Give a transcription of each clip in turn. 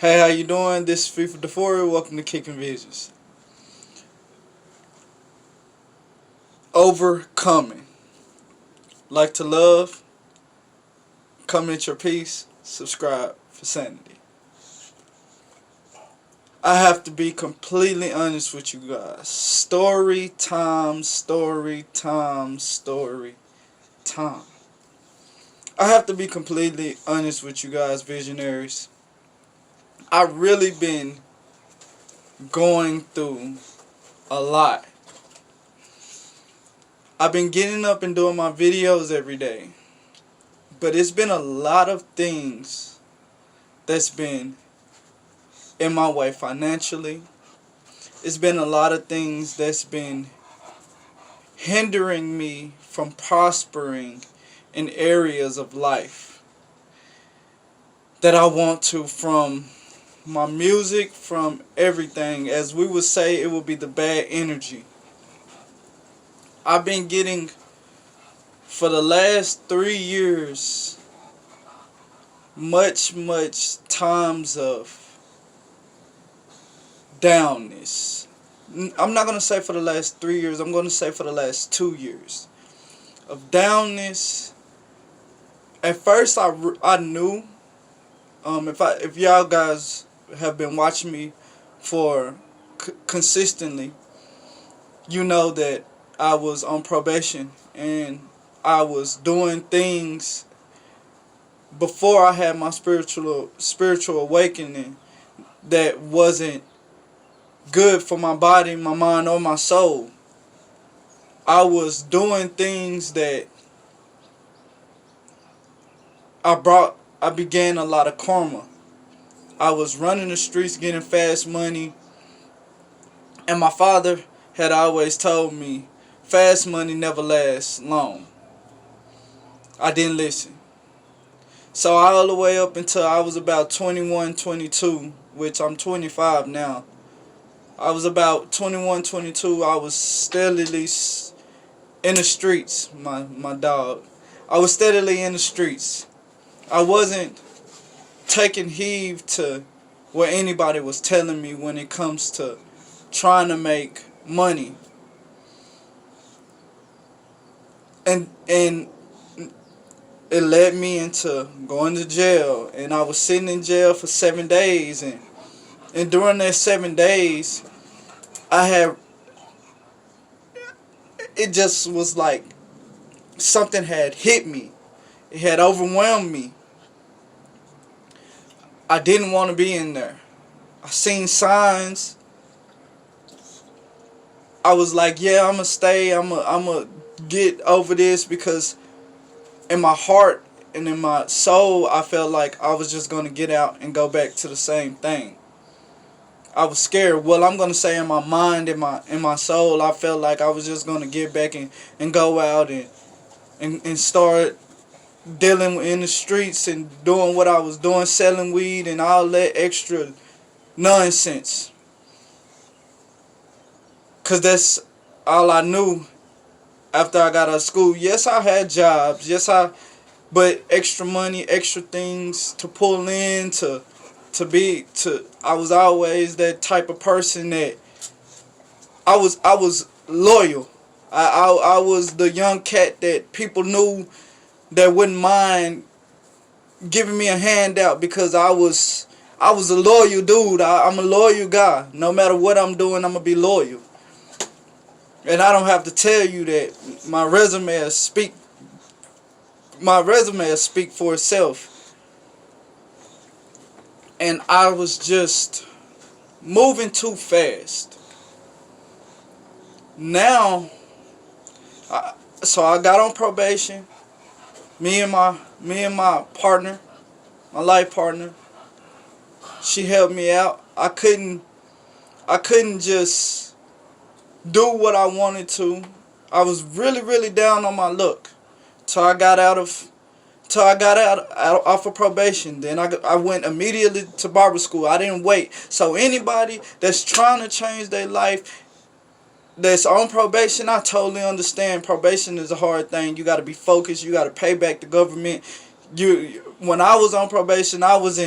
Hey, how you doing? This is Free for Deforia. Welcome to Kicking Visions. Overcoming. Like to love, come at your peace, subscribe for Sanity. I have to be completely honest with you guys. Story time, story time, story time. I have to be completely honest with you guys, visionaries. I really been going through a lot. I've been getting up and doing my videos every day. But it's been a lot of things that's been in my way financially. It's been a lot of things that's been hindering me from prospering in areas of life that I want to, from my music, from everything. As we would say, it would be the bad energy. I've been getting, for the last 3 years, much times of downness. I'm not going to say for the last 3 years. I'm going to say for the last 2 years of downness. At first, I knew, if y'all guys have been watching me for consistently, you know that I was on probation and I was doing things before I had my spiritual awakening that wasn't good for my body, my mind, or my soul. I was doing things that I began a lot of karma. I was running the streets getting fast money, and my father had always told me fast money never lasts long. I didn't listen. So all the way up until I was about 21, 22, which I'm 25 now. I was about 21, 22. I was steadily in the streets, my dog. I was steadily in the streets. I wasn't taking heed to what anybody was telling me when it comes to trying to make money. And it led me into going to jail, and I was sitting in jail for 7 days, and during that 7 days, it just was like something had hit me. It had overwhelmed me. I didn't want to be in there. I seen signs. I was like, yeah, I'm gonna stay. I'm gonna get over this, because in my heart and in my soul, I felt like I was just gonna get out and go back to the same thing. I was scared. Well, I'm gonna say in my mind, in my soul, I felt like I was just gonna get back and go out and start dealing in the streets and doing what I was doing, selling weed and all that extra nonsense. Cause that's all I knew after I got out of school. Yes, I had jobs. But extra money, extra things to pull in, I was always that type of person that I was loyal. I was the young cat that people knew that wouldn't mind giving me a handout, because I was a loyal dude. I'm a loyal guy. No matter what I'm doing, I'm gonna be loyal. And I don't have to tell you that my resume will speak for itself. And I was just moving too fast. Now, so I got on probation. Me and my partner, my life partner, she helped me out. I couldn't just do what I wanted to. I was really down on my luck till I got out off of probation. Then I went immediately to barber school. I didn't wait. So anybody that's trying to change their life, that's on probation, I totally understand. Probation is a hard thing. You got to be focused. You got to pay back the government. When I was on probation, I was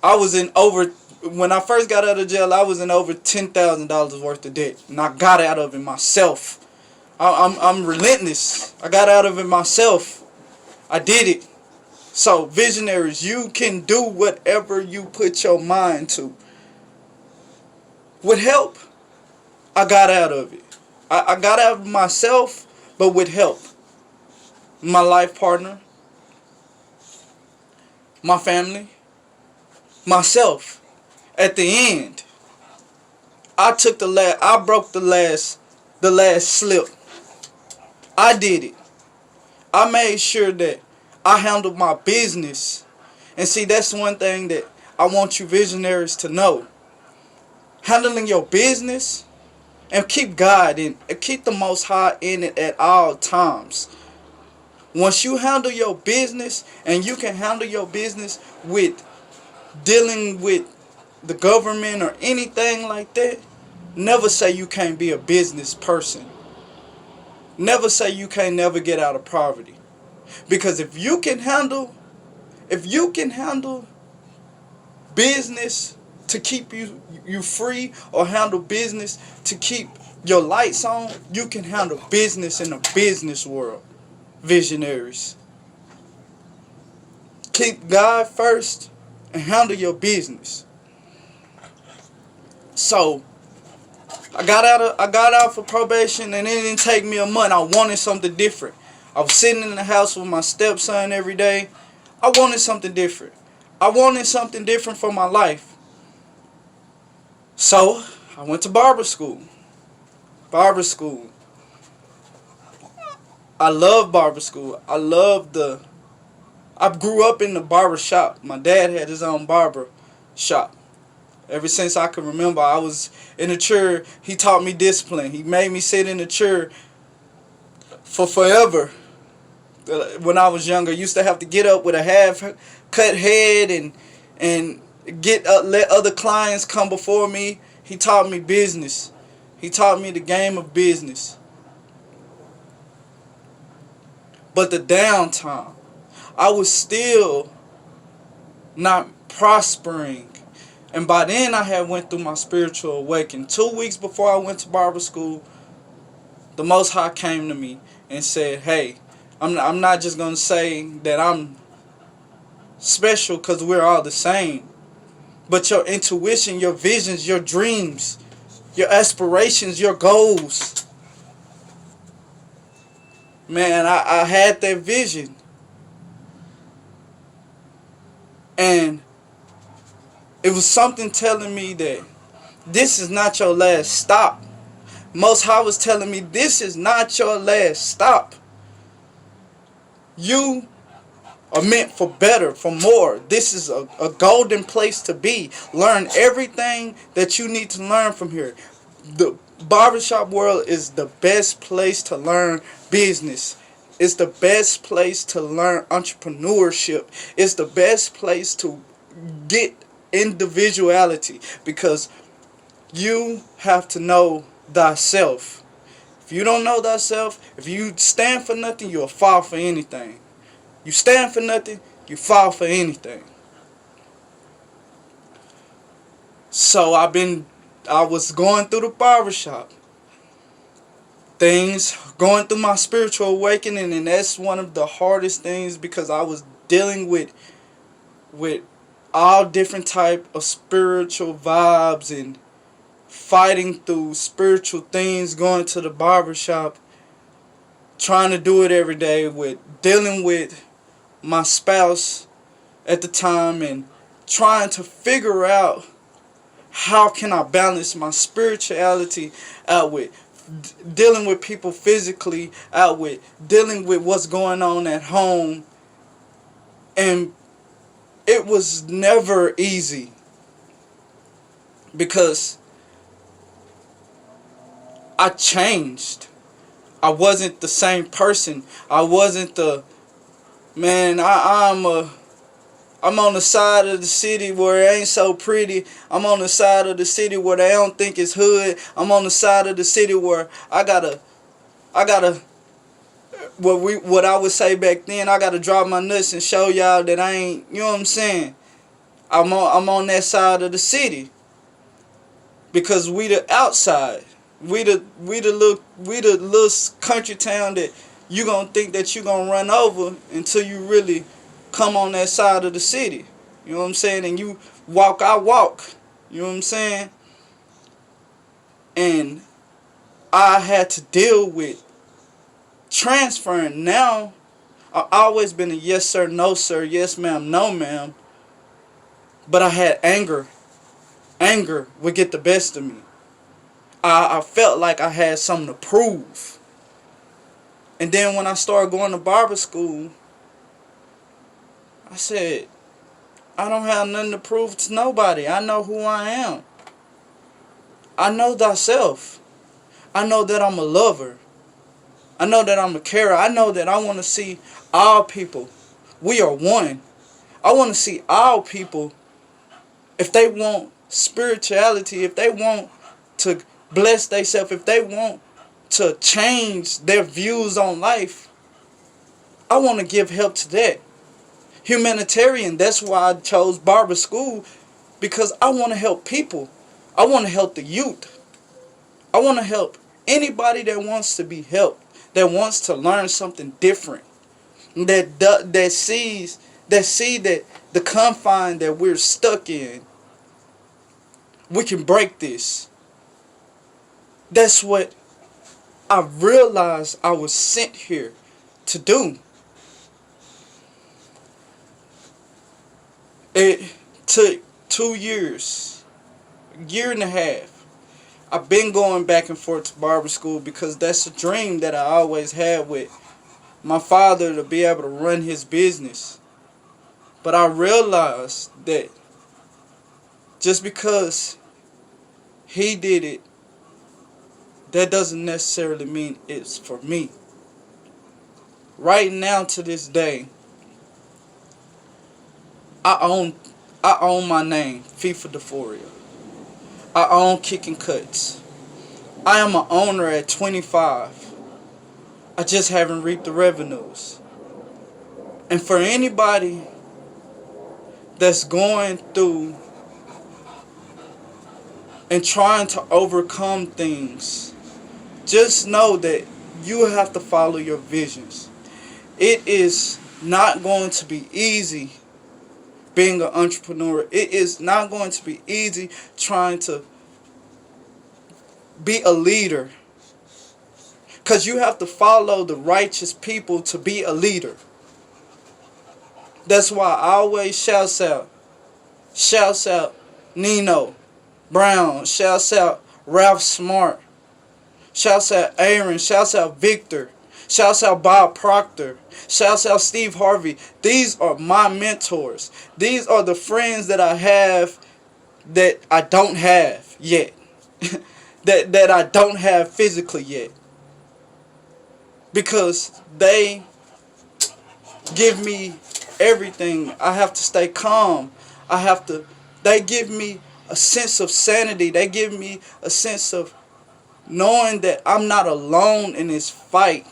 I was in over, when I first got out of jail, I was in over $10,000 worth of debt. And I got out of it myself. I'm relentless. I got out of it myself. I did it. So, visionaries, you can do whatever you put your mind to. With help, I got out of it. I got out of myself, but with help. My life partner, my family, myself. At the end, I broke the last slip. I did it. I made sure that I handled my business. And see, that's one thing that I want you visionaries to know. Handling your business, and keep God in, and keep the Most High in it at all times. Once you handle your business, and you can handle your business with dealing with the government or anything like that, never say you can't be a business person. Never say you can't never get out of poverty. Because if you can handle business to keep you free, or handle business to keep your lights on, you can handle business in the business world. Visionaries, keep God first and handle your business. So I got out for probation, and it didn't take me a month. I wanted something different. I was sitting in the house with my stepson every day. I wanted something different. I wanted something different for my life. So I went to barber school. I love barber school. I grew up in the barber shop. My dad had his own barber shop. Ever since I can remember, I was in a chair. He taught me discipline. He made me sit in a chair for forever. When I was younger, I used to have to get up with a half-cut head and let other clients come before me. He taught me business. He taught me the game of business. But the downtime, I was still not prospering. And by then I had went through my spiritual awakening. 2 weeks before I went to barber school, the Most High came to me and said, hey, I'm not just going to say that I'm special, because we're all the same. But your intuition, your visions, your dreams, your aspirations, your goals. Man, I had that vision. And it was something telling me that this is not your last stop. Most High was telling me, this is not your last stop. You are meant for better, for more. This is a golden place to be. Learn everything that you need to learn from here. The barbershop world is the best place to learn business. It's the best place to learn entrepreneurship. It's the best place to get individuality, because you have to know thyself. If you don't know thyself, if you stand for nothing, you'll fall for anything. You stand for nothing, you fall for anything. So I was going through the barbershop. Going through my spiritual awakening, and that's one of the hardest things, because I was dealing with all different type of spiritual vibes and fighting through spiritual things, going to the barbershop, trying to do it every day, with dealing with my spouse at the time, and trying to figure out how can I balance my spirituality out with dealing with people physically, out with dealing with what's going on at home. And it was never easy, because I changed. I wasn't the same person. I wasn't the man. I'm on the side of the city where it ain't so pretty. I'm on the side of the city where they don't think it's hood. I'm on the side of the city where I gotta what I would say back then, I gotta drop my nuts and show y'all that I ain't, you know what I'm saying? I'm on that side of the city because we the outside. We the little country town that you gonna think that you gonna run over until you really come on that side of the city. You know what I'm saying? And you walk, I walk. You know what I'm saying? And I had to deal with transferring. Now I've always been a yes sir, no sir, yes ma'am, no ma'am. But I had anger. Anger would get the best of me. I felt like I had something to prove. And then when I started going to barber school, I said, I don't have nothing to prove to nobody. I know who I am. I know thyself. I know that I'm a lover. I know that I'm a carer. I know that I want to see all people. We are one. I want to see all people, if they want spirituality, if they want to bless themselves, if they want to change their views on life, I want to give help to that. Humanitarian, that's why I chose barber school, because I want to help people. I want to help the youth. I want to help anybody that wants to be helped, that wants to learn something different, that see that the confine that we're stuck in, we can break this. That's what I realized I was sent here to do. It took 2 years, a year and a half. I've been going back and forth to barber school because that's a dream that I always had with my father, to be able to run his business. But I realized that just because he did it, that doesn't necessarily mean it's for me. Right now, to this day, I own my name, FIFA Deforia. I own Kicking Cuts. I am an owner at 25. I just haven't reaped the revenues. And for anybody that's going through and trying to overcome things, just know that you have to follow your visions. It is not going to be easy being an entrepreneur. It is not going to be easy trying to be a leader, because you have to follow the righteous people to be a leader. That's why I always shouts out Nino Brown, shouts out Ralph Smart, shouts out Aaron, shouts out Victor, shouts out Bob Proctor, shouts out Steve Harvey. These are my mentors. These are the friends that I have that I don't have yet. that I don't have physically yet. Because they give me everything. I have to stay calm. They give me a sense of sanity. They give me a sense of knowing that I'm not alone in this fight.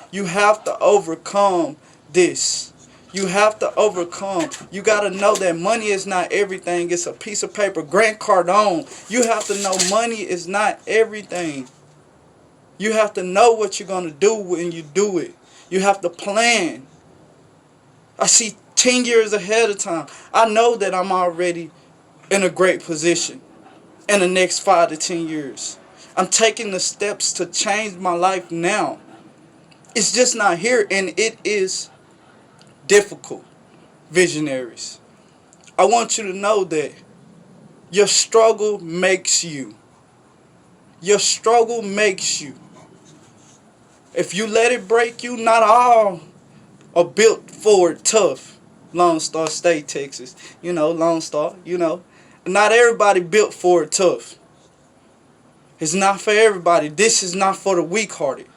You have to overcome this. You have to overcome. You got to know that money is not everything. It's a piece of paper. Grant Cardone. You have to know money is not everything. You have to know what you're going to do when you do it. You have to plan. I see 10 years ahead of time. I know that I'm already in a great position in the next 5 to 10 years. I'm taking the steps to change my life now. It's just not here, and it is difficult, visionaries. I want you to know that your struggle makes you. Your struggle makes you. If you let it break you, not all are built for it tough. Lone Star State, Texas. Lone Star, Not everybody built for it tough. It's not for everybody. This is not for the weak-hearted.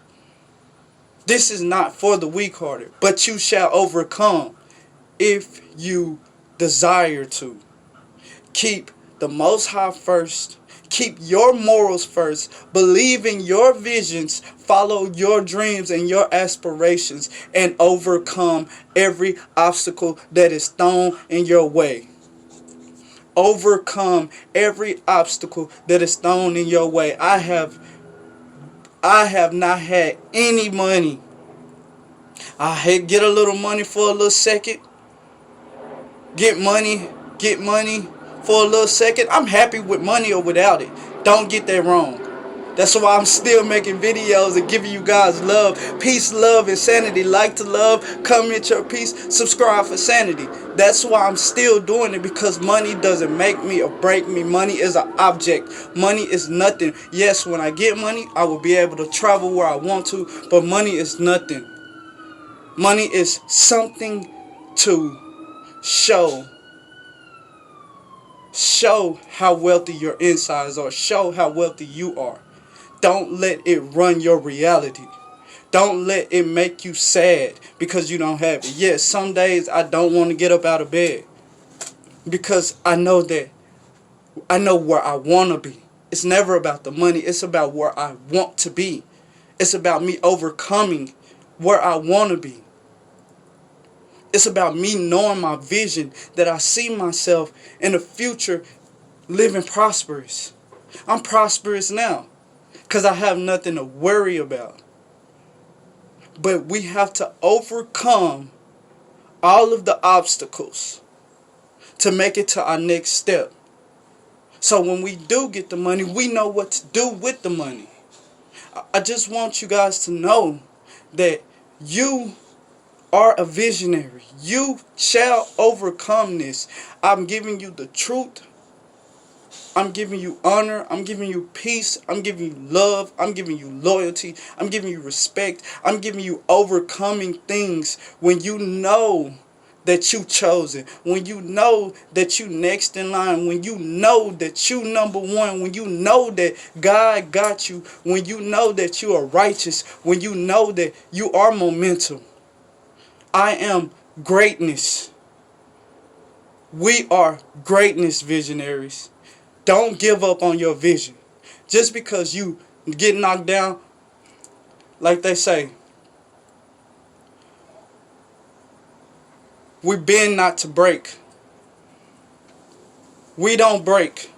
This is not for the weak-hearted. But you shall overcome if you desire to. Keep the Most High first. Keep your morals first. Believe in your visions. Follow your dreams and your aspirations. And overcome every obstacle that is thrown in your way. Overcome every obstacle that is thrown in your way. I have not had any money. Get a little money for a little second. Get money, get money for a little second. I'm happy with money or without it. Don't get that wrong. That's why I'm still making videos and giving you guys love. Peace, love, and sanity. Like to love, comment your peace, subscribe for sanity. That's why I'm still doing it, because money doesn't make me or break me. Money is an object. Money is nothing. Yes, when I get money, I will be able to travel where I want to, but money is nothing. Money is something to show how wealthy your insides are. Show how wealthy you are. Don't let it run your reality. Don't let it make you sad because you don't have it. Yes, some days I don't want to get up out of bed because I know where I want to be. It's never about the money. It's about where I want to be. It's about me overcoming where I want to be. It's about me knowing my vision, that I see myself in the future living prosperous. I'm prosperous now because I have nothing to worry about. But we have to overcome all of the obstacles to make it to our next step. So when we do get the money, we know what to do with the money. I just want you guys to know that you are a visionary. You shall overcome this. I'm giving you the truth. I'm giving you honor. I'm giving you peace. I'm giving you love. I'm giving you loyalty. I'm giving you respect. I'm giving you overcoming things when you know that you chosen, when you know that you next in line, when you know that you number one, when you know that God got you, when you know that you are righteous, when you know that you are momentum. I am greatness. We are greatness visionaries. Don't give up on your vision. Just because you get knocked down, like they say, we bend not to break. We don't break.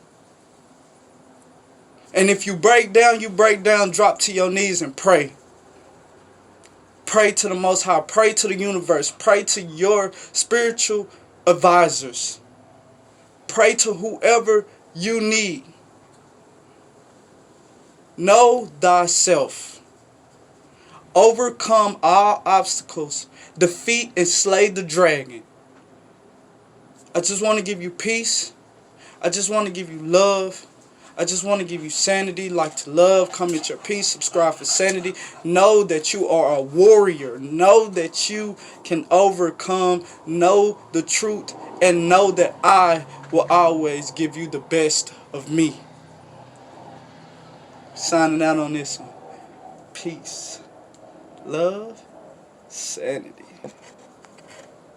And if you break down, drop to your knees and pray. Pray to the Most High. Pray to the universe. Pray to your spiritual advisors. Pray to whoever you need. Know thyself. Overcome all obstacles. Defeat and slay the dragon. I just want to give you peace. I just want to give you love. I just want to give you sanity. Like to love, comment your peace, subscribe for sanity. Know that you are a warrior. Know that you can overcome. Know the truth. And know that I will always give you the best of me. Signing out on this one. Peace. Love. Sanity.